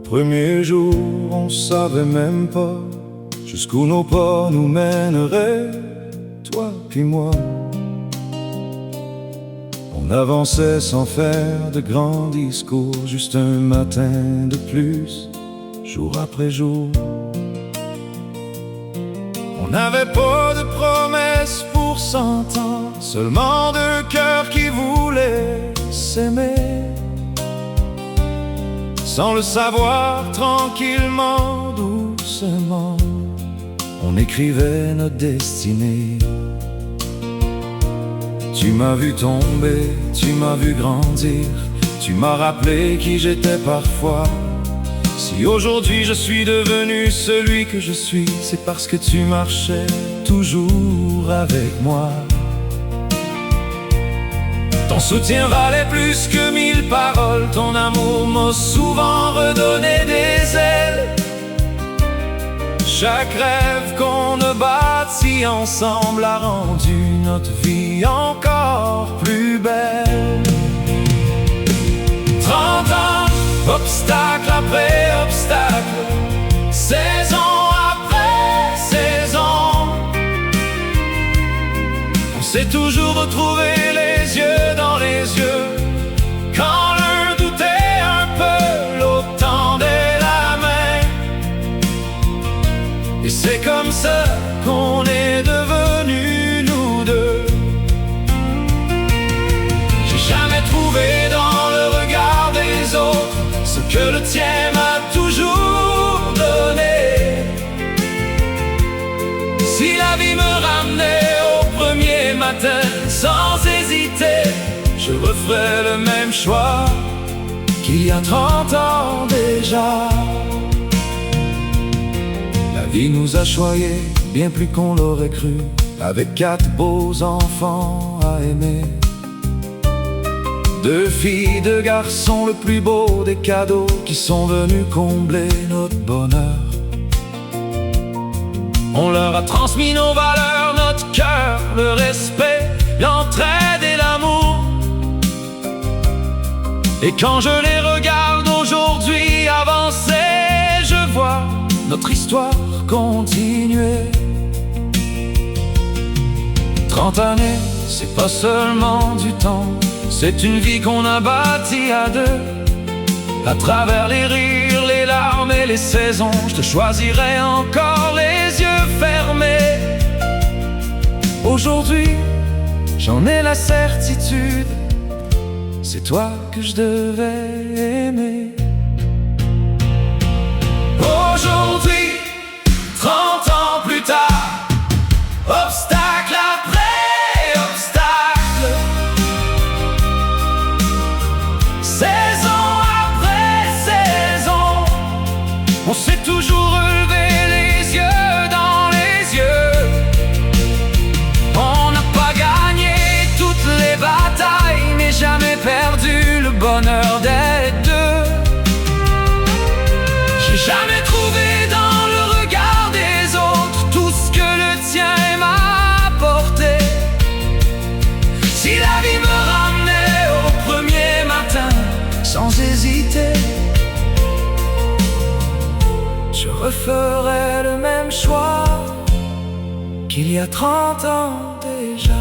Premier jour, on savait même pas jusqu'où nos pas nous mèneraient, toi puis moi. On avançait sans faire de grands discours, juste un matin de plus, jour après jour. On n'avait pas de promesses pour 100 ans, seulement deux cœurs qui voulaient s'aimer. Sans le savoir, tranquillement, doucement, on écrivait notre destinée. Tu m'as vu tomber, tu m'as vu grandir, tu m'as rappelé qui j'étais parfois. Si aujourd'hui je suis devenu celui que je suis, c'est parce que tu marchais toujours avec moi. Ton soutien valait plus que 1000 paroles, ton amour m'a souvent redonné des ailes. Chaque rêve qu'on a bâti ensemble a rendu notre vie encore plus belle. 30 ans, obstacle après obstacle, saison après saison, on s'est toujours retrouvés les yeux dans les yeux. Quand l'un doutait un peu, l'autre tendait la main. Et c'est comme ça qu'on est devenus nous deux. J'ai jamais trouvé dans le regard des autres ce que le tien m'a toujours donné. Si la vie me ramenait au premier matin, sans hésiter, je referais le même choix qu'il y a 30 ans déjà. La vie nous a choyés bien plus qu'on l'aurait cru, avec 4 beaux enfants à aimer. 2 filles, 2 garçons, le plus beau des cadeaux qui sont venus combler notre bonheur. On leur a transmis nos valeurs, notre cœur, le respect, l'entraide et l'amour. Et quand je les regarde aujourd'hui avancer, je vois notre histoire continuer. 30 années, c'est pas seulement du temps, c'est une vie qu'on a bâtie à deux. À travers les rires, les larmes et les saisons, je te choisirai encore les yeux fermés. Aujourd'hui, j'en ai la certitude, c'est toi que je devais aimer. Aujourd'hui, 30 ans plus tard, obstacle après obstacle, saison après saison, on s'est toujours relevé les yeux dans les yeux. On n'a pas gagné toutes les batailles, mais jamais perdu le bonheur d'être deux. J'ai jamais trouvé dans le regard des autres tout ce que le tien m'a apporté. Si la vie me ramenait au premier matin, sans hésiter, je referais le même choix qu'il y a 30 ans déjà.